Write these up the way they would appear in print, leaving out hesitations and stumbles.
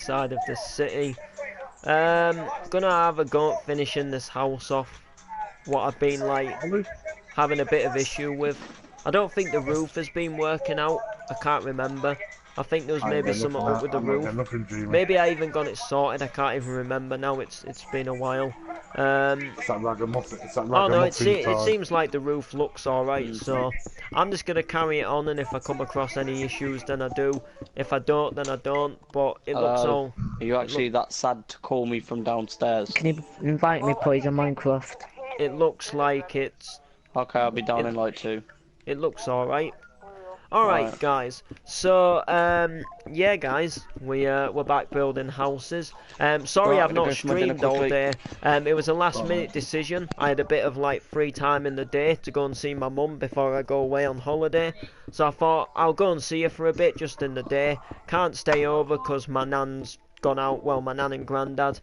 side of the city. Gonna have a go at finishing this house off. What I've been like having a bit of issue with. I don't think the roof has been working out. I can't remember. I think there was I ain't maybe got something nothing. up with the I'm not got roof. nothing, Dreamy. Maybe I even got it sorted. I can't even remember now. It's been a while. It's that ragamuffin. It's that Oh no, ragamuffin it card. seems like the roof looks alright. So I'm just gonna carry it on, and if I come across any issues, then I do. If I don't, then I don't. But it looks Hello. all. Are you It look. actually that sad to call me from downstairs? Can you invite me, please, on Minecraft? It looks like it's. Okay, I'll be down It, in like 2. it looks alright. Alright, Alright. guys. So, yeah, guys, we're back building houses. Sorry Right, I've I'm gonna not go for my dinner streamed all quickly. day. It was a last minute decision. I had a bit of like free time in the day to go and see my mum before I go away on holiday. So I thought I'll go and see her for a bit just in the day. Can't stay over because my nan's gone out. Well, my nan and granddad.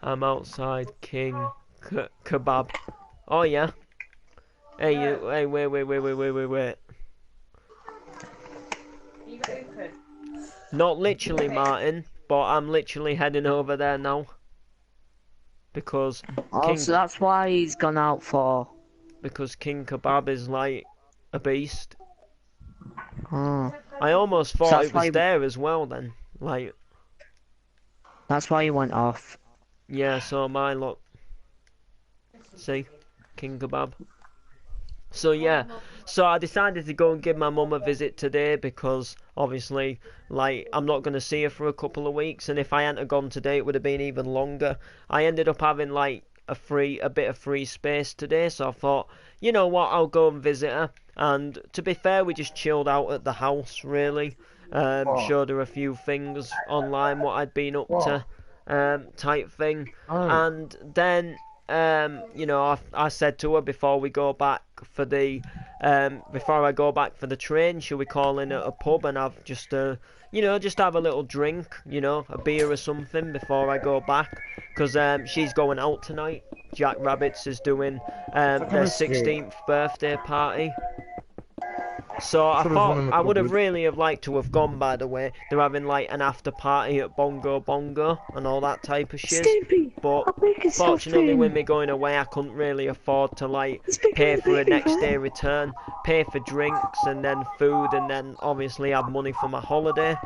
I'm outside King Kebab. Oh yeah. Hey you. Hey, wait. Not literally, Martin, but I'm literally heading over there now. Because Oh, so that's why he's gone out for. because King Kebab is like a beast. Oh, I almost So thought that's it was why- there as well then. Like, that's why he went off. yeah, so my look. See? King Kebab. So yeah, so I decided to go and give my mum a visit today because obviously, like, I'm not going to see her for a couple of weeks, and if I hadn't have gone today, it would have been even longer. I ended up having like a bit of free space today, so I thought, you know what, I'll go and visit her. And to be fair, we just chilled out at the house, really. Showed her a few things online, what I'd been up to, type thing. And then you know, I said to her before we go back for the, before I go back for the train, shall we call in at a pub and have just you know, just have a little drink, you know, a beer or something before I go back, because she's going out tonight. Jack Rabbits is doing their 16th birthday party. So I thought I would have really have liked to have gone, by the way. They're having like an after party at Bongo Bongo and all that type of shit. But fortunately with me going away I couldn't really afford to like pay for a next day return, pay for drinks and then food and then obviously have money for my holiday.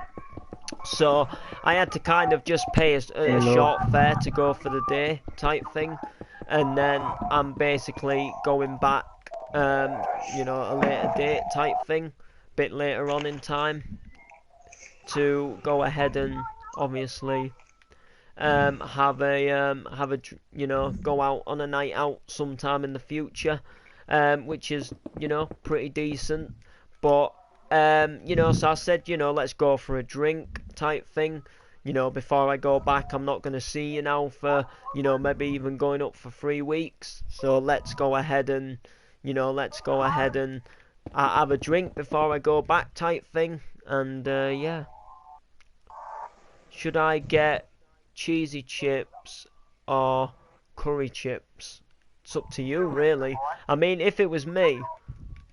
So I had to kind of just pay a short fare to go for the day type thing. And then I'm basically going back, you know, a later date type thing, bit later on in time, to go ahead and obviously have a you know, go out on a night out sometime in the future, which is, you know, pretty decent. But you know, so I said, you know, let's go for a drink type thing. You know, before I go back, I'm not going to see you now for, you know, maybe even going up for 3 weeks. So let's go ahead and, you know, have a drink before I go back type thing. And, yeah. Should I get cheesy chips or curry chips? It's up to you, really. I mean, if it was me,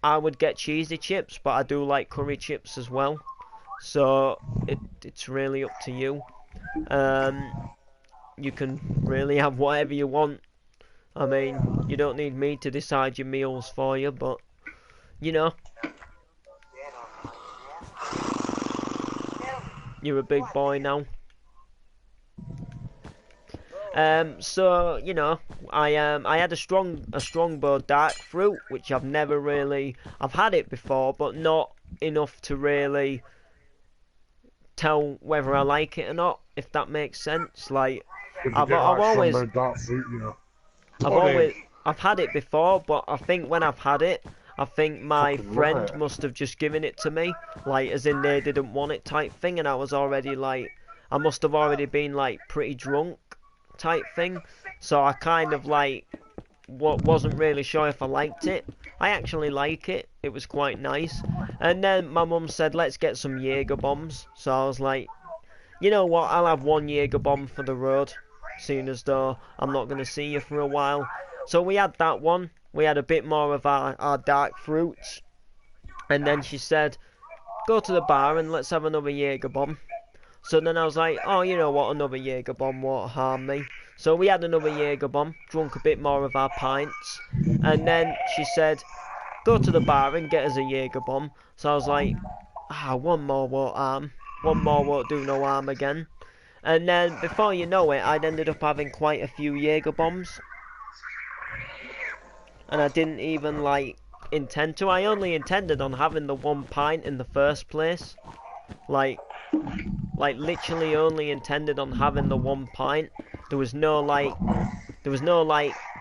I would get cheesy chips, but I do like curry chips as well. So it's really up to you. You can really have whatever you want. I mean, you don't need me to decide your meals for you, but you know, you're a big boy now. So you know, I had a strongbow dark fruit, which I've never really. I've had it before, but not enough to really tell whether I like it or not, if that makes sense. Like, I've had it before, but I think when I've had it, I think my friend must have just given it to me, like, as in they didn't want it type thing, and I was already like, I must have already been like pretty drunk type thing, so I kind of like wasn't really sure if I liked it. I actually like it. It was quite nice. And then my mum said, let's get some Jaeger bombs. So I was like, you know what, I'll have one Jaeger bomb for the road, seeing as though I'm not going to see you for a while. So we had that one. We had a bit more of our dark fruits. And then she said, go to the bar and let's have another Jaeger bomb. So then I was like, oh, you know what, another Jaeger bomb won't harm me. So we had another Jaeger bomb, drunk a bit more of our pints, and then she said, go to the bar and get us a Jaeger bomb. So I was like, one more won't harm. One more won't do no harm again. And then before you know it, I'd ended up having quite a few Jaeger bombs. And I didn't even like intend to. I only intended on having the 1 pint in the first place. Like literally only intended on having the 1 pint. There was no like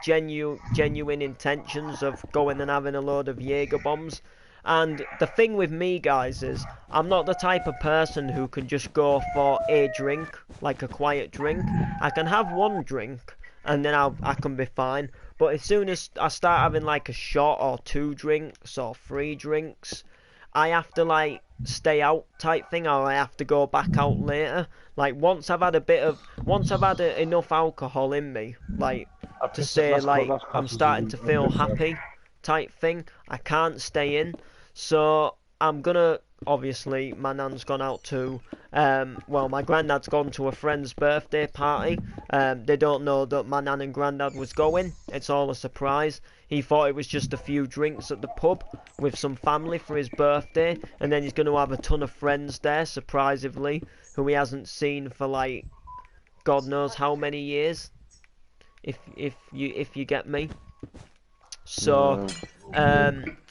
genuine intentions of going and having a load of Jaeger bombs. And the thing with me, guys, is I'm not the type of person who can just go for a drink, like a quiet drink. I can have one drink and then I can be fine. But as soon as I start having like a shot or 2 drinks or 3 drinks, I have to like stay out type thing, or I have to go back out later. Like once I've had enough alcohol in me, like to say like I'm starting to feel happy type thing, I can't stay in. So I'm gonna, obviously my nan's gone out to my granddad's gone to a friend's birthday party. They don't know that my nan and granddad was going. It's all a surprise. He thought it was just a few drinks at the pub with some family for his birthday, and then he's going to have a ton of friends there, surprisingly, who he hasn't seen for like God knows how many years. If you get me. So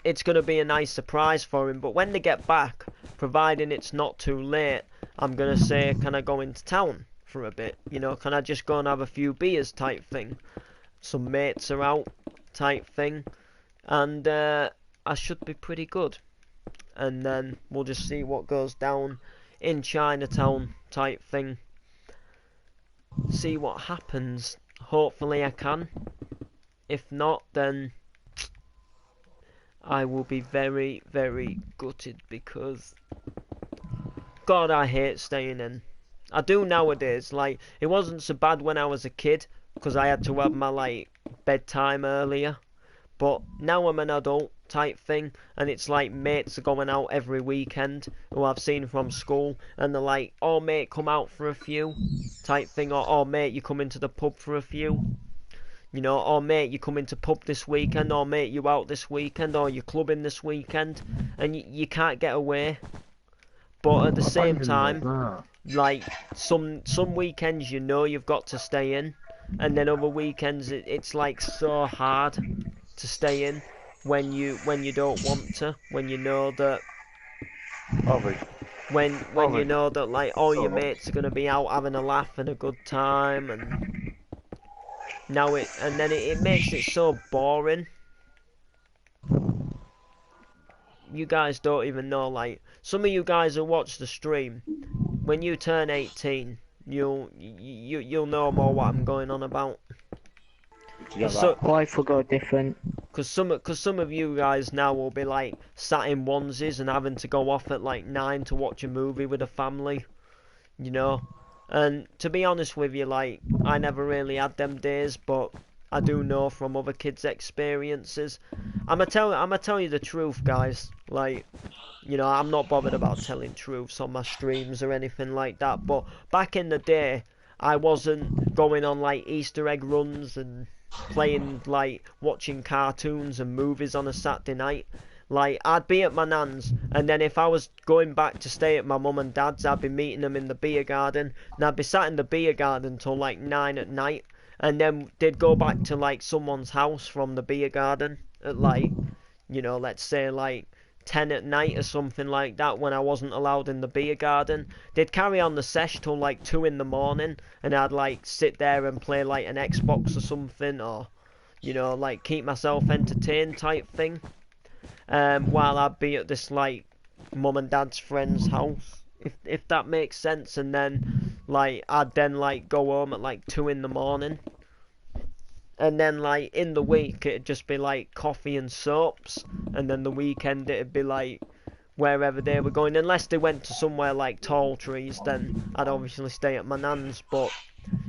it's going to be a nice surprise for him. But when they get back, providing it's not too late, I'm going to say, can I go into town for a bit? You know, can I just go and have a few beers type thing? Some mates are out type thing. And I should be pretty good. And then we'll just see what goes down in Chinatown type thing. See what happens. Hopefully I can. If not, then I will be very, very gutted, because God, I hate staying in. I do nowadays. Like, it wasn't so bad when I was a kid, because I had to have my like bedtime earlier. But now I'm an adult type thing, and it's like mates are going out every weekend who I've seen from school, and they're like, oh mate, come out for a few type thing, or oh mate, you come into the pub for a few. You know, oh mate, you come into pub this weekend, or mate, you out this weekend, or you clubbing this weekend, and you can't get away. But at the same time, like some weekends you know you've got to stay in, and then other weekends it's like so hard to stay in when you don't want to, when you know that when you know that like all your mates are gonna be out having a laugh and a good time, and now it makes it so boring. You guys don't even know, like some of you guys who watch the stream, when you turn 18, you'll know more what I'm going on about. So, life will go different. Cause some of you guys now will be like sat in onesies and having to go off at like 9 to watch a movie with a family, you know. And to be honest with you, like I never really had them days, but I do know from other kids' experiences. I'ma tell you the truth, guys. Like, you know, I'm not bothered about telling truths on my streams or anything like that. But back in the day, I wasn't going on like Easter egg runs and playing like watching cartoons and movies on a Saturday night. Like, I'd be at my nan's, and then if I was going back to stay at my mum and dad's, I'd be meeting them in the beer garden, and I'd be sat in the beer garden till like 9 at night, and then they'd go back to like someone's house from the beer garden at like, you know, let's say like 10 at night or something like that, when I wasn't allowed in the beer garden. They'd carry on the sesh till like 2 in the morning, and I'd like sit there and play like an Xbox or something, or, you know, like keep myself entertained type thing. While I'd be at this like mum and dad's friend's house, if that makes sense, and then like I'd then like go home at like 2 in the morning, and then like in the week it'd just be like coffee and soaps, and then the weekend it'd be like wherever they were going, unless they went to somewhere like Tall Trees, then I'd obviously stay at my nan's. But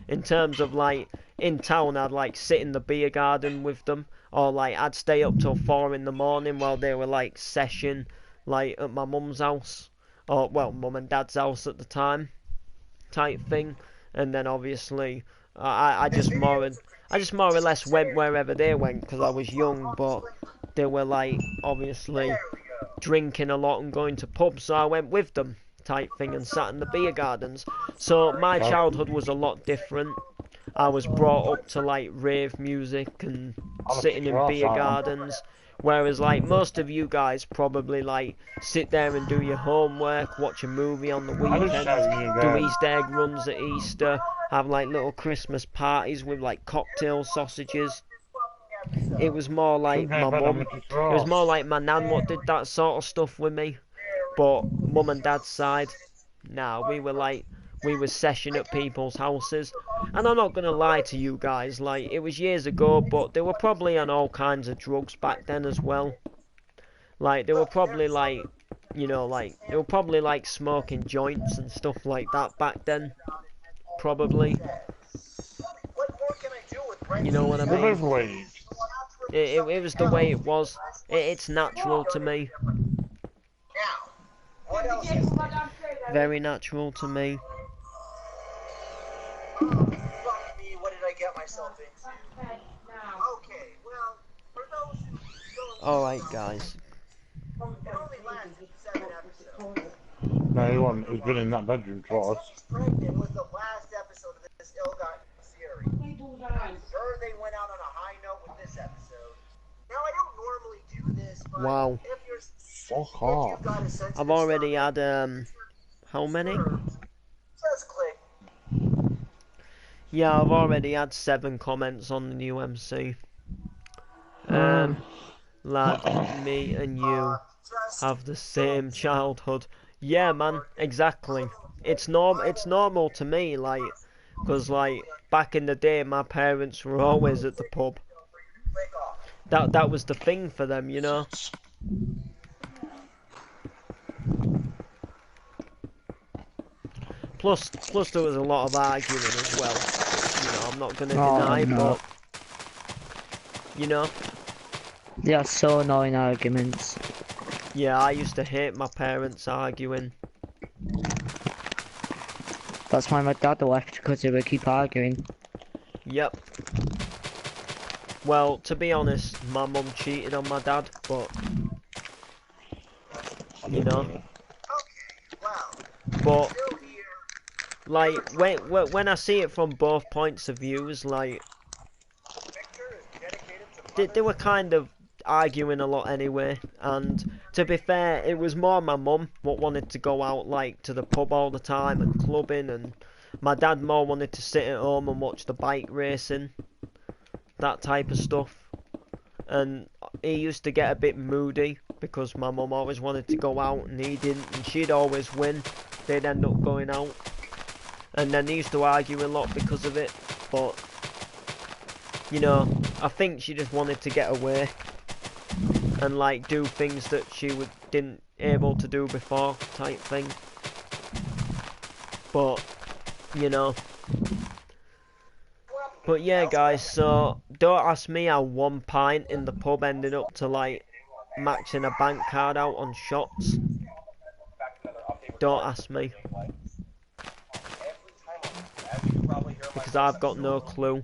in terms of like in town, I'd like sit in the beer garden with them, or like I'd stay up till 4 in the morning while they were like session, like at my mum's house, or well, mum and dad's house at the time, type thing. And then obviously I just more or less went wherever they went because I was young, but they were like obviously drinking a lot and going to pubs, so I went with them type thing and sat in the beer gardens. So my childhood was a lot different. I was brought up to like rave music and sitting in beer gardens, whereas like most of you guys probably like sit there and do your homework, watch a movie on the weekends, do Easter egg runs at Easter, have like little Christmas parties with like cocktail sausages. It was more like my mum, it was more like my nan what did that sort of stuff with me. But mum and dad's side, nah, we were session at people's houses. And I'm not gonna lie to you guys, like it was years ago, but they were probably on all kinds of drugs back then as well. Like they were probably like, you know, like they were probably like smoking joints and stuff like that back then. Probably. You know what I mean? It was the way it was. It's natural to me. Very natural to me. What did I get myself into? Okay, well, for those who Alright, guys. it only lasted 7 episodes. No, he wasn't. He's been in that bedroom twice. She's Pregnant was the last episode of this ill-gotten series. I'm sure they went out on a high note with this episode. Now, I don't normally do this, but Wow. if you're... Fuck off. I've already had, how many? Just click. Yeah, I've already had 7 comments on the new MC. Lad, me and you have the same childhood. Yeah, man, exactly. It's normal to me, like, because like back in the day, my parents were always at the pub. That was the thing for them, you know. Plus there was a lot of arguing as well. You know, I'm not gonna deny, but you know. Yeah, so annoying arguments. Yeah, I used to hate my parents arguing. That's why my dad left, because they would keep arguing. Yep. Well, to be honest, my mum cheated on my dad, but you know. But like when I see it from both points of views, like they were kind of arguing a lot anyway, and to be fair, it was more my mum what wanted to go out like to the pub all the time and clubbing, and my dad more wanted to sit at home and watch the bike racing, that type of stuff. And he used to get a bit moody because my mum always wanted to go out and he didn't, and she'd always win. They'd end up going out, and then they used to argue a lot because of it. But you know, I think she just wanted to get away and like do things that she didn't able to do before, type thing. But you know. But yeah, guys, so don't ask me how 1 pint in the pub ended up to like maxing a bank card out on shots. Don't ask me. Because I've got no clue.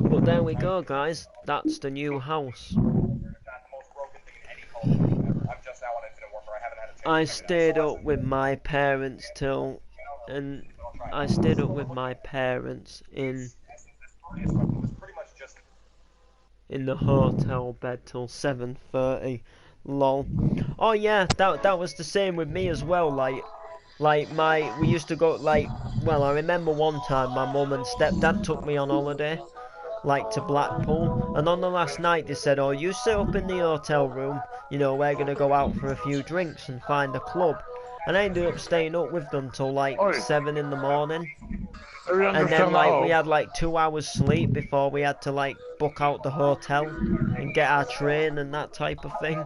But there we go, guys. That's the new house. I stayed up with my parents till, and I stayed up with my parents in the hotel bed till 7:30. Lol. Oh yeah, that was the same with me as well. Like we used to go well, I remember one time my mum and stepdad took me on holiday, like to Blackpool, and on the last night they said, oh, you sit up in the hotel room, you know, we're gonna go out for a few drinks and find a club. And I ended up staying up with them till like 7 in the morning. And then like we had like 2 hours sleep before we had to like book out the hotel and get our train and that type of thing.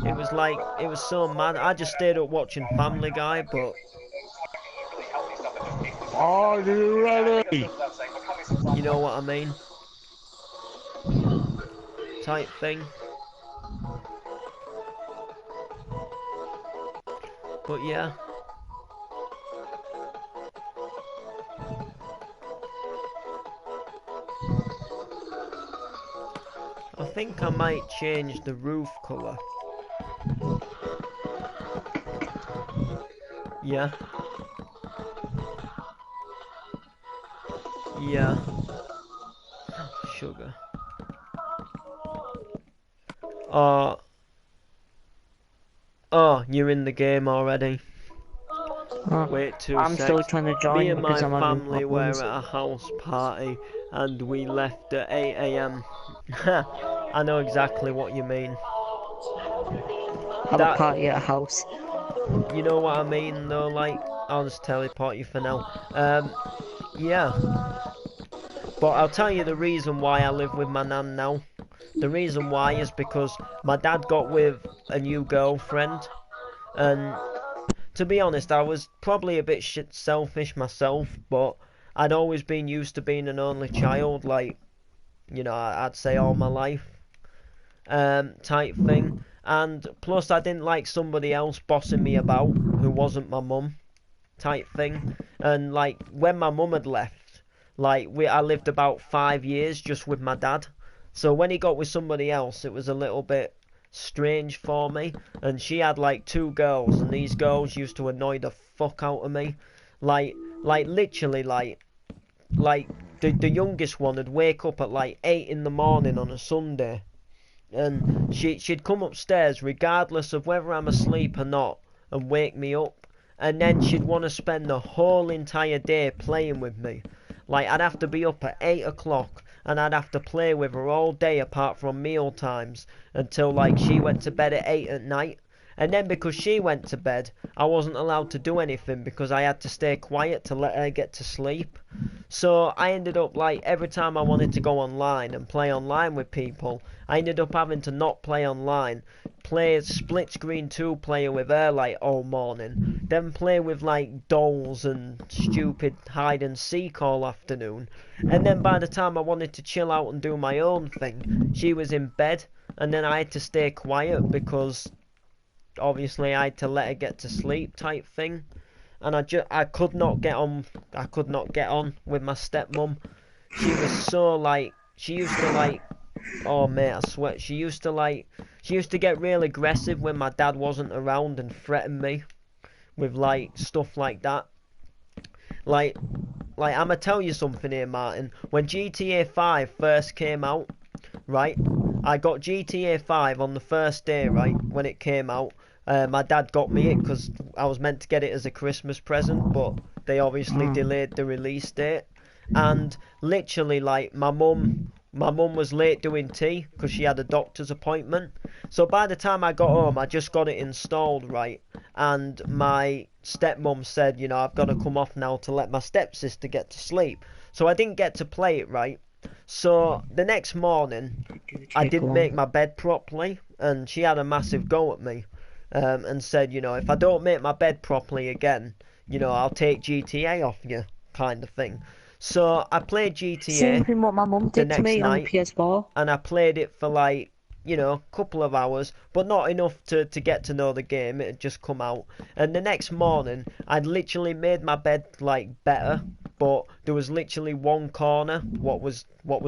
It was so mad. I just stayed up watching Family Guy, but Are you ready? You know what I mean? Type thing. But yeah. I think I might change the roof colour. Yeah. Yeah. Sugar. Oh. Oh, you're in the game already. Wait 2 I'm secs. still trying to Me join and my because I'm having family were problems. at a house party and we left at 8 AM. I know exactly what you mean. Have a That, party at a house. you know what I mean though, like, I'll just teleport you for now. Yeah. But I'll tell you the reason why I live with my nan now. The reason why is because my dad got with a new girlfriend, and to be honest, I was probably a bit selfish myself, but I'd always been used to being an only child, like, you know, I'd say all my life, type thing. And plus, I didn't like somebody else bossing me about who wasn't my mum, type thing. And like, when my mum had left, like, I lived about 5 years just with my dad. So when he got with somebody else, it was a little bit strange for me. And she had like 2 girls, and these girls used to annoy the fuck out of me. Like literally, like the youngest one would wake up at like 8 in the morning on a Sunday, and she'd come upstairs regardless of whether I'm asleep or not, and wake me up, and then she'd want to spend the whole entire day playing with me. Like, I'd have to be up at 8 o'clock and I'd have to play with her all day apart from meal times until like she went to bed at 8 at night. And then because she went to bed, I wasn't allowed to do anything because I had to stay quiet to let her get to sleep. So I ended up, like, every time I wanted to go online and play online with people, I ended up having to not play online, play split screen 2-player with her like all morning, then play with like dolls and stupid hide and seek all afternoon, and then by the time I wanted to chill out and do my own thing, she was in bed, and then I had to stay quiet because obviously I had to let her get to sleep type thing. And I could not get on with my stepmom. She was so like, she used to like, oh mate, I swear, she used to get real aggressive when my dad wasn't around and threaten me with like stuff like that. Like I'ma tell you something here, Martin. When GTA 5 first came out, right? I got GTA 5 on the first day, right, when it came out. My dad got me it because I was meant to get it as a Christmas present, but they obviously delayed the release date. And literally, like, my mum was late doing tea because she had a doctor's appointment. So by the time I got home, I just got it installed, right? And my stepmom said, you know, I've got to come off now to let my stepsister get to sleep. So I didn't get to play it, right? So the next morning, I didn't make my bed properly, and she had a massive go at me, and said, you know, if I don't make my bed properly again, you know, I'll take GTA off you, kind of thing. So I played Same GTA thing what my mum the did to next me on the night, PS4. and I played it for like, you know, a couple of hours, but not enough to get to know the game. It had just come out. And the next morning, I'd literally made my bed like better, but there was literally one corner what was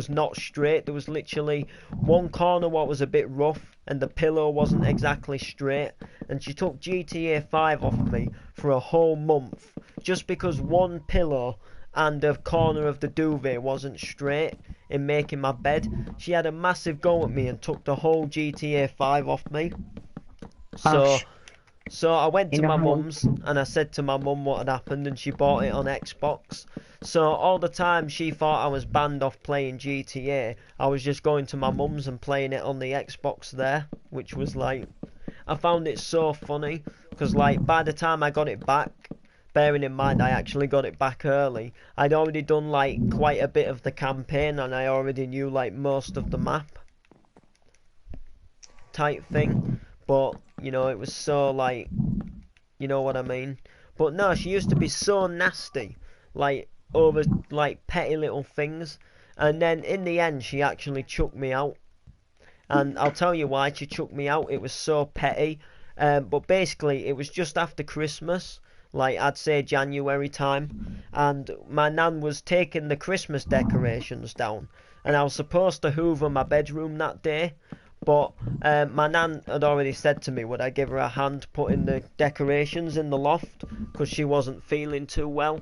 not straight. There was literally one corner what was a bit rough, and the pillow wasn't exactly straight. And she took GTA 5 off me for a whole month just because one pillow and the corner of the duvet wasn't straight in making my bed. She had a massive go at me and took the whole GTA 5 off me. So Ash, I went you to know my how mum's and I said to my mum what had happened, and she bought it on Xbox. So all the time she thought I was banned off playing GTA, I was just going to my mum's and playing it on the Xbox there, which was like, I found it so funny because like by the time I got it back, bearing in mind I actually got it back early, I'd already done like quite a bit of the campaign and I already knew like most of the map type thing. But you know, it was so like, you know what I mean. But no, she used to be so nasty like over like petty little things, and then in the end she actually chucked me out. And I'll tell you why she chucked me out. It was so petty. But basically, it was just after Christmas, like I'd say January time, and my nan was taking the Christmas decorations down, and I was supposed to hoover my bedroom that day. But my nan had already said to me, would I give her a hand putting the decorations in the loft, because she wasn't feeling too well,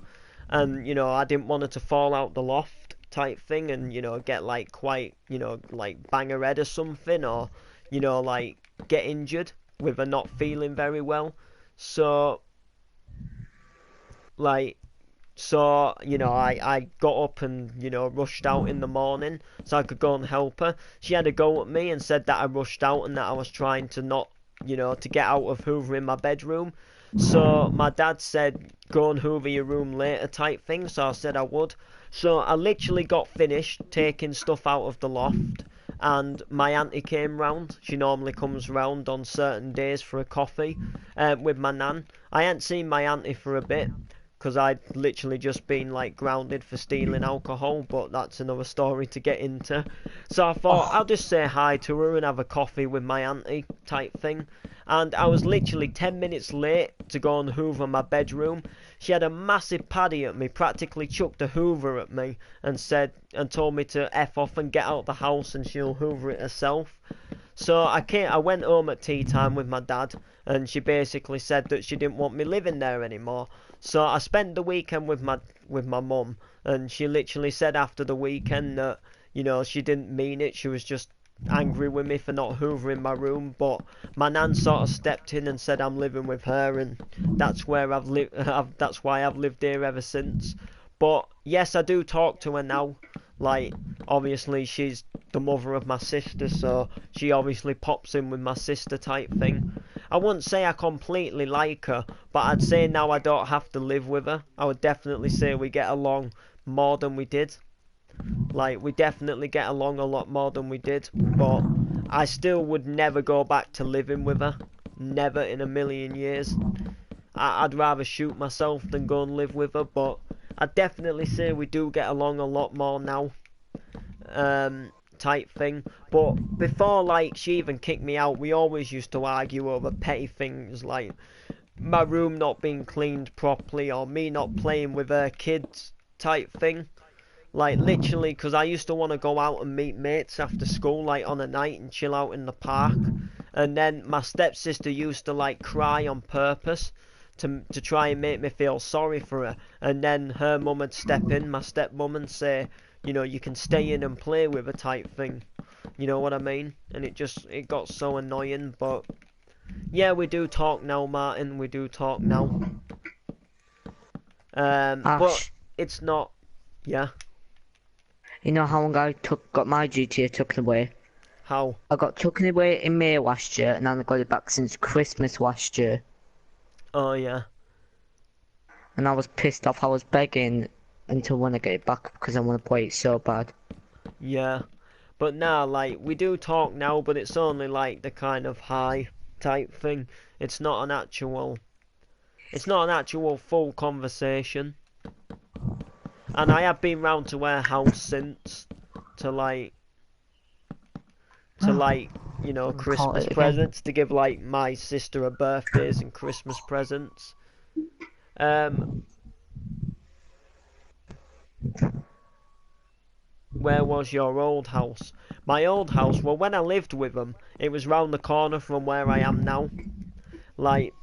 and I didn't want her to fall out the loft type thing, and get like quite like bang her head or something, or like get injured with her not feeling very well. So like I got up and rushed out in the morning so I could go and help her. She had a go at me and said that I rushed out and that I was trying to not to get out of hoovering my bedroom. So my dad said go and hoover your room later type thing, so I said I would. So I literally got finished taking stuff out of the loft, and my auntie came round. She normally comes round on certain days for a coffee with my nan. I hadn't seen my auntie for a bit because I'd literally just been like grounded for stealing alcohol, but that's another story to get into. So I thought I'll just say hi to her and have a coffee with my auntie type thing. And I was literally 10 minutes late to go and hoover my bedroom. She had a massive paddy at me, practically chucked a hoover at me and told me to F off and get out the house and she'll hoover it herself. So I went home at tea time with my dad, and she basically said that she didn't want me living there anymore. So I spent the weekend with my mum, and she literally said after the weekend that she didn't mean it. She was just angry with me for not hoovering my room, but my nan sort of stepped in and said I'm living with her, and that's where I've lived. That's why I've lived here ever since. But yes, I do talk to her now. Like, obviously she's the mother of my sister, so she obviously pops in with my sister type thing. I wouldn't say I completely like her, but I'd say now I don't have to live with her. I would definitely say we get along more than we did. Like, we definitely get along a lot more than we did, but I still would never go back to living with her. Never in a million years. I'd rather shoot myself than go and live with her, but I'd definitely say we do get along a lot more now. Type thing. But before, like, she even kicked me out, we always used to argue over petty things, like my room not being cleaned properly, or me not playing with her kids type thing. Like, literally, because I used to want to go out and meet mates after school, like, on a night and chill out in the park. And then my stepsister used to, like, cry on purpose to try and make me feel sorry for her. And then her mum would step in, my stepmum, and say, you can stay in and play with her type thing. You know what I mean? And it got so annoying, but yeah, we do talk now, Martin, we do talk now. But it's not, yeah. You know how long I got my GTA taken away? How? I got taken away in May last year, and I got it back since Christmas last year. Oh, yeah. And I was pissed off. I was begging until when I get it back because I want to play it so bad. Yeah. But now, like, we do talk now, but it's only like the kind of high type thing. It's not an actual full conversation. And I have been round to her house since to Christmas presents, to give like my sister her birthdays and Christmas presents. Where was your old house? My old house, well, when I lived with them, it was round the corner from where I am now. Like,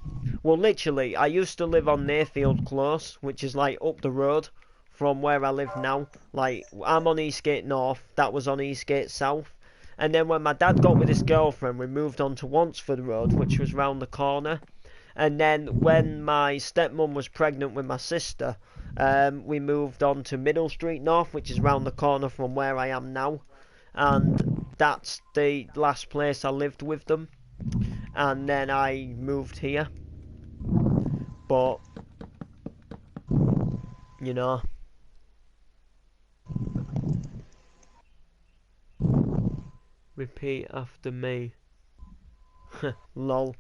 well, literally, I used to live on Mayfield Close, which is like up the road from where I live now. Like, I'm on Eastgate North, that was on Eastgate South. And then when my dad got with his girlfriend, we moved on to Wansford Road, which was round the corner. And then when my stepmom was pregnant with my sister, we moved on to Middle Street North, which is round the corner from where I am now. And that's the last place I lived with them. And then I moved here. But, repeat after me. Lol.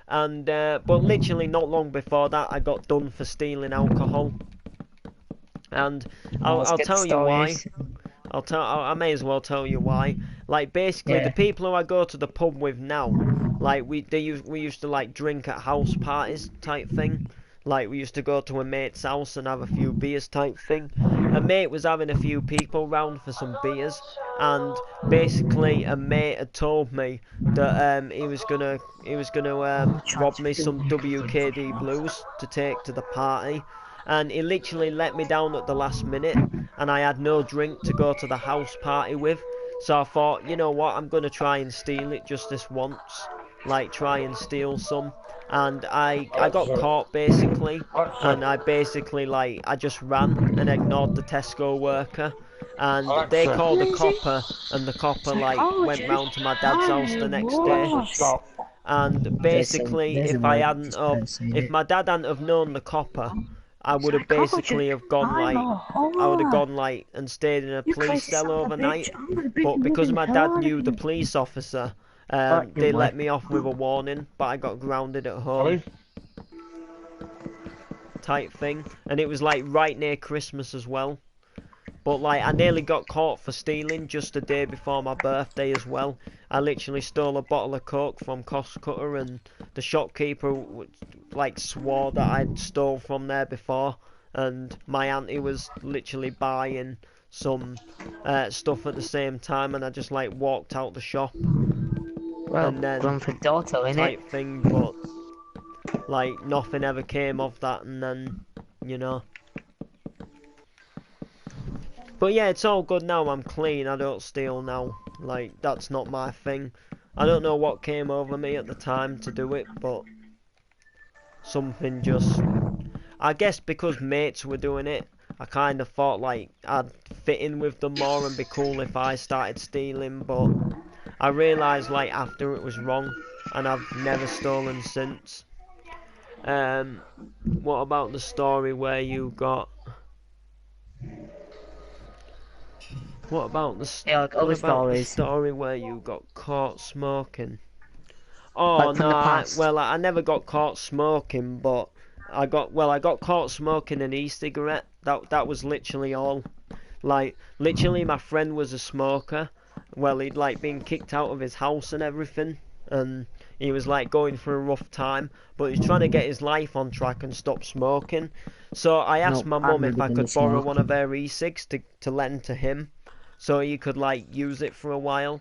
And but literally not long before that, I got done for stealing alcohol. And Let's I'll get the tell you why. stories. I may as well tell you why. Like basically, the Yeah. people who I go to the pub with now, like we used to like drink at house parties type thing. Like we used to go to a mate's house and have a few beers type thing. A mate was having a few people round for some beers, and basically a mate had told me that he was gonna rob me some WKD blues to take to the party, and he literally let me down at the last minute, and I had no drink to go to the house party with. So I thought, you know what, I'm gonna try and steal it just this once, like try and steal some. And I got caught basically, and I basically like I just ran and ignored the Tesco worker, and they called the copper, and the copper like went round to my dad's house the next day. And basically, There's a if I word I hadn't just of, can't say if it. my dad hadn't have known the copper, I would have basically have gone like, I would have gone like and stayed in a police cell overnight. But because my dad knew the police officer, they let me off with a warning, but I got grounded at home type thing, and it was like right near Christmas as well. But like I nearly got caught for stealing just a day before my birthday as well. I literally stole a bottle of Coke from Costcutter, and the shopkeeper like swore that I'd stole from there before, and my auntie was literally buying some stuff at the same time, and I just like walked out the shop Well, and then Grand Theft Auto, innit? type thing, but like nothing ever came of that, and then you know. But yeah, it's all good now. I'm clean. I don't steal now. Like that's not my thing. I don't know what came over me at the time to do it, but something just. I guess because mates were doing it, I kind of thought like I'd fit in with them more and be cool if I started stealing. But I realised like after it was wrong, and I've never stolen since. What about the story where you got? What about the Yeah, like other stories. story where you got caught smoking? Oh Like from no, the past. I never got caught smoking, but I got caught smoking an e-cigarette. That was literally all. Like literally, my friend was a smoker. Well, he'd like been kicked out of his house and everything, and he was like going through a rough time, but he's trying to get his life on track and stop smoking. So I asked No, my I've mum if never I been a could borrow one smoker. of her e-cigs to lend to him, so he could like use it for a while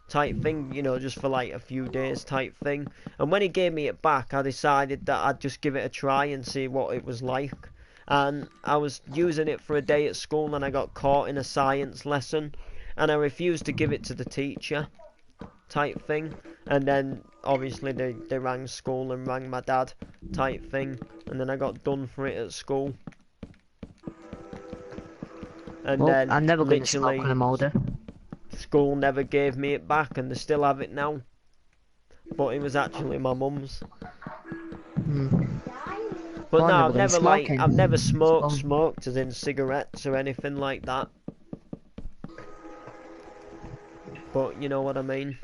type thing, you know, just for like a few days type thing. And when he gave me it back, I decided that I'd just give it a try and see what it was like. And I was using it for a day at school, and I got caught in a science lesson, and I refused to give it to the teacher type thing. And then obviously they rang school and rang my dad type thing, and then I got done for it at school. And Well, then I'm never going to smoke literally when I'm older. school never gave me it back, and they still have it now. But it was actually my mum's. Hmm. But Well, no, I'm never gonna smoke I've never Well, smoked as in cigarettes or anything like that. But you know what I mean.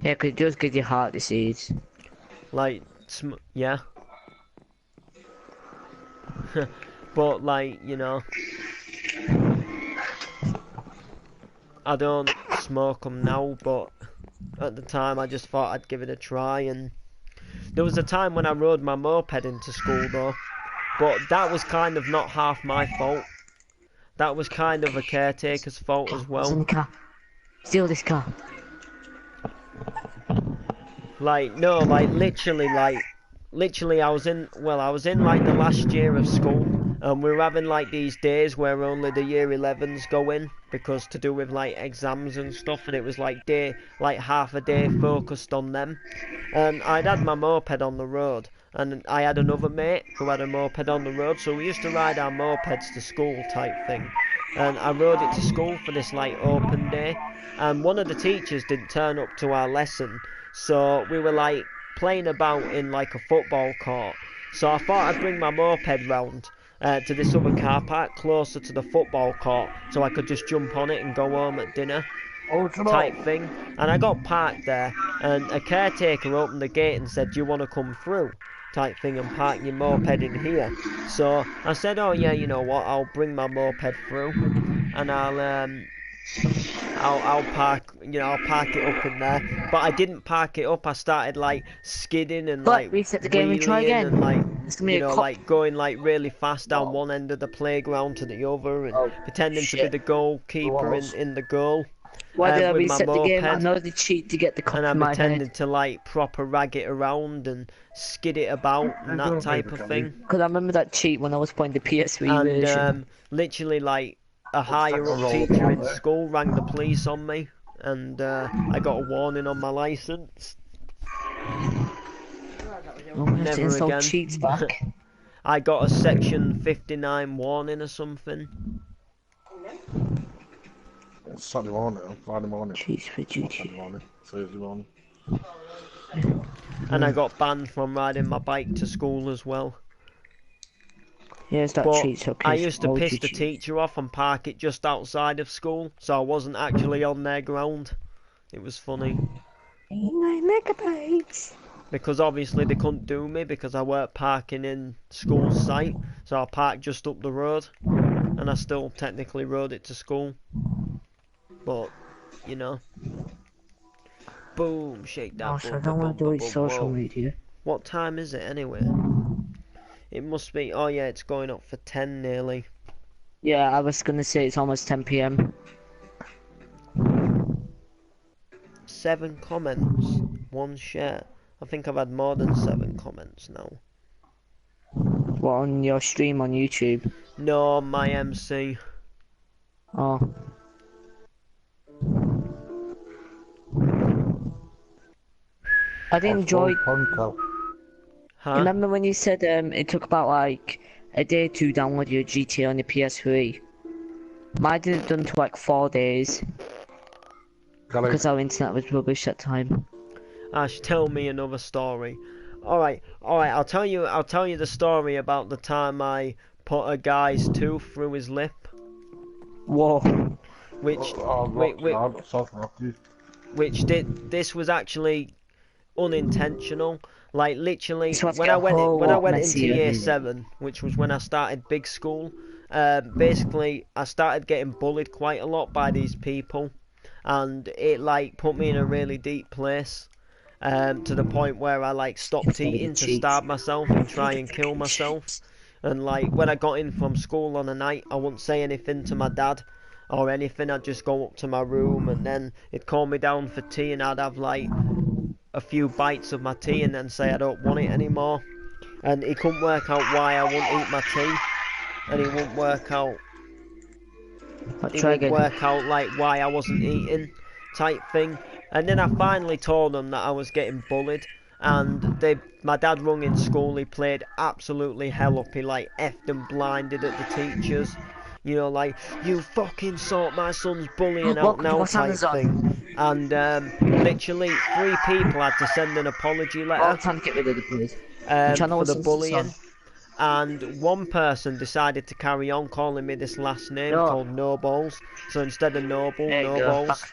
yeah, 'cause it does give you heart disease. Like yeah. But like, you know, I don't smoke them now, but at the time I just thought I'd give it a try. And there was a time when I rode my moped into school though, but that was kind of not half my fault. That was kind of a caretaker's fault as What's in well. the car? Steal this car. Like no, literally I was in like the last year of school, and we were having like these days where only the year 11s go in, because to do with like exams and stuff, and it was like half a day focused on them. And I'd had my moped on the road, and I had another mate who had a moped on the road, so we used to ride our mopeds to school type thing. And I rode it to school for this like open day, and one of the teachers didn't turn up to our lesson, so we were like playing about in like a football court. So I thought I'd bring my moped round to this other car park closer to the football court, so I could just jump on it and go home at dinner type thing. And I got parked there, and a caretaker opened the gate and said, "Do you want to come through?" type thing and park your moped in here. So I said, oh yeah, you know what, I'll bring my moped through and I'll park, I'll park it up in there. But I didn't park it up. I started like skidding and But like reset the game and try wheeling and like, again. It's gonna be a cop. like going like really fast down one end of the playground to the other and pretending to be the goalkeeper in the goal. Why did I With my reset the game? I moped. know the cheat to get the cop And I in my pretended head. to like proper rag it around and skid it about and that type of thing. Because I remember that cheat when I was playing the PS3 And version. literally like a higher up teacher in school rang the police on me and I got a warning on my license. I'm gonna have to Never install again. cheats back. I got a section 59 warning or something. Saturday morning, Friday morning. Cheats for Saturday duty. morning, Thursday morning. And I got banned from riding my bike to school as well. Here's that But cheats, okay. I used to so piss you the cheat. teacher off and park it just outside of school, so I wasn't actually on their ground. It was funny. 9 megabytes. Because obviously they couldn't do me because I weren't parking in school site, so I parked just up the road, and I still technically rode it to school. But, boom, shake that. Also, I don't want to do it social media. What time is it anyway? It must be, oh yeah, it's going up for 10 nearly. Yeah, I was gonna say it's almost 10 PM. 7 comments, 1 share. I think I've had more than 7 comments now. What, on your stream on YouTube? No, my MC. Oh. I did enjoy. Huh? Remember when you said it took about like a day to download your GTA on your PS3? Mine did it done to like 4 days because our internet was rubbish at the time. Ash, tell me another story. Alright, I'll tell you the story about the time I put a guy's tooth through his lip. Whoa. This was actually unintentional. Like literally, So when I went into messier. year 7, which was when I started big school, basically I started getting bullied quite a lot by these people, and it like put me in a really deep place. To the point where I like stopped eating to starve myself and try and kill myself. And like when I got in from school on a night, I wouldn't say anything to my dad or anything. I'd just go up to my room and then he'd call me down for tea and I'd have like a few bites of my tea and then say I don't want it anymore. And he couldn't work out why I wouldn't eat my tea, and he wouldn't work out like why I wasn't eating type thing. And then I finally told them that I was getting bullied, and my dad rung in school. He played absolutely hell up. He like effed and blinded at the teachers, like, you fucking sort my son's bullying out now type thing. And literally 3 people had to send an apology letter I'm trying to get rid of the police. for the bullying. And 1 person decided to carry on calling me this last name called No Balls. So instead of Noble, No Balls.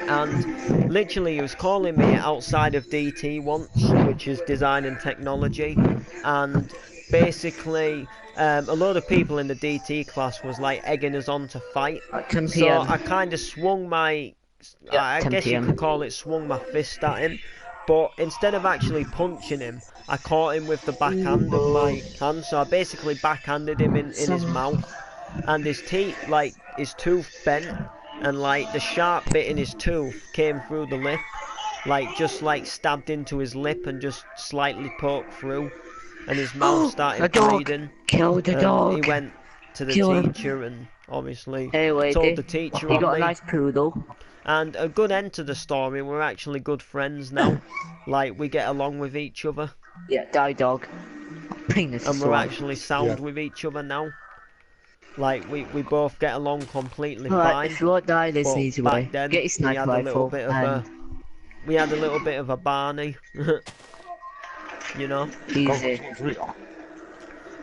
And literally he was calling me outside of DT once, which is Design and Technology. And basically a load of people in the DT class was like egging us on to fight. So I kind of swung my, I guess you could call it swung my fist at him. But instead of actually punching him, I caught him with the backhand of my hand. So I basically backhanded him in his mouth. And his teeth, like, his tooth bent. And, like, the sharp bit in his tooth came through the lip. Like, just, like, stabbed into his lip and just slightly poked through. And his mouth started bleeding. Kill the dog. He went to the teacher and obviously told the teacher he got a nice poodle. And a good end to the story, we're actually good friends now. Like, we get along with each other. Yeah, die dog. And we're actually sound with each other now. Like, we both get along completely fine. If you won't die this easy way, then get your sniper rifle. We had a little bit of a Barney. Easy.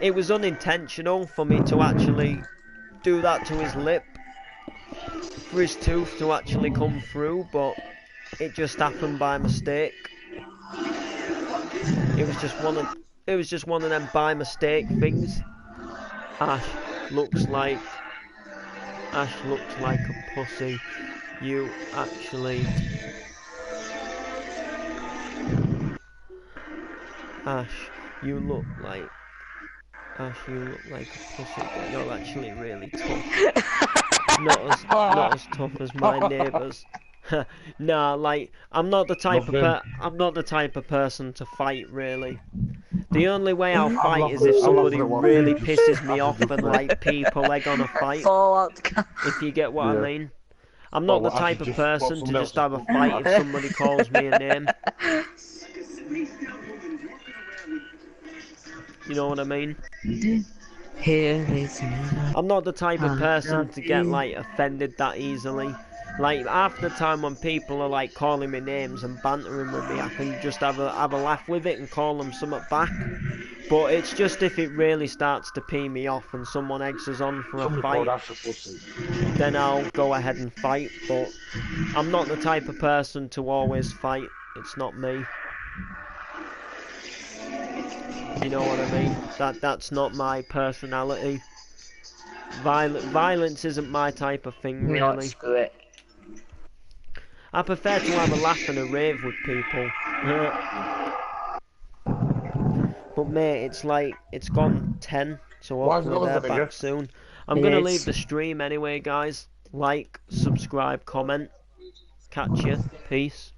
It was unintentional for me to actually do that to his lip. For his tooth to actually come through, but it just happened by mistake. It It was just one of them by mistake things. Ash looks like a pussy. You actually Ash, you look like a pussy, but you're actually really tough. Not as tough as my neighbours. Nah, like I'm not the type of person to fight really. The only way I'll fight is if somebody really pisses me off and like people egg on a fight. If you get what I mean. I'm not the type of person to just have a fight if somebody calls me a name. You know what I mean? I'm not the type of person to get like offended that easily. Like half the time when people are like calling me names and bantering with me, I can just have a laugh with it and call them something back. But it's just if it really starts to pee me off and someone eggs us on for a fight, then I'll go ahead and fight. But I'm not the type of person to always fight. It's not me. You know what I mean? That's not my personality. Violence isn't my type of thing, really. I prefer to have a laugh and a rave with people. But mate, it's like, it's gone 10, so hopefully they're back soon. I'm gonna leave the stream anyway, guys. Like, subscribe, comment. Catch you. Peace.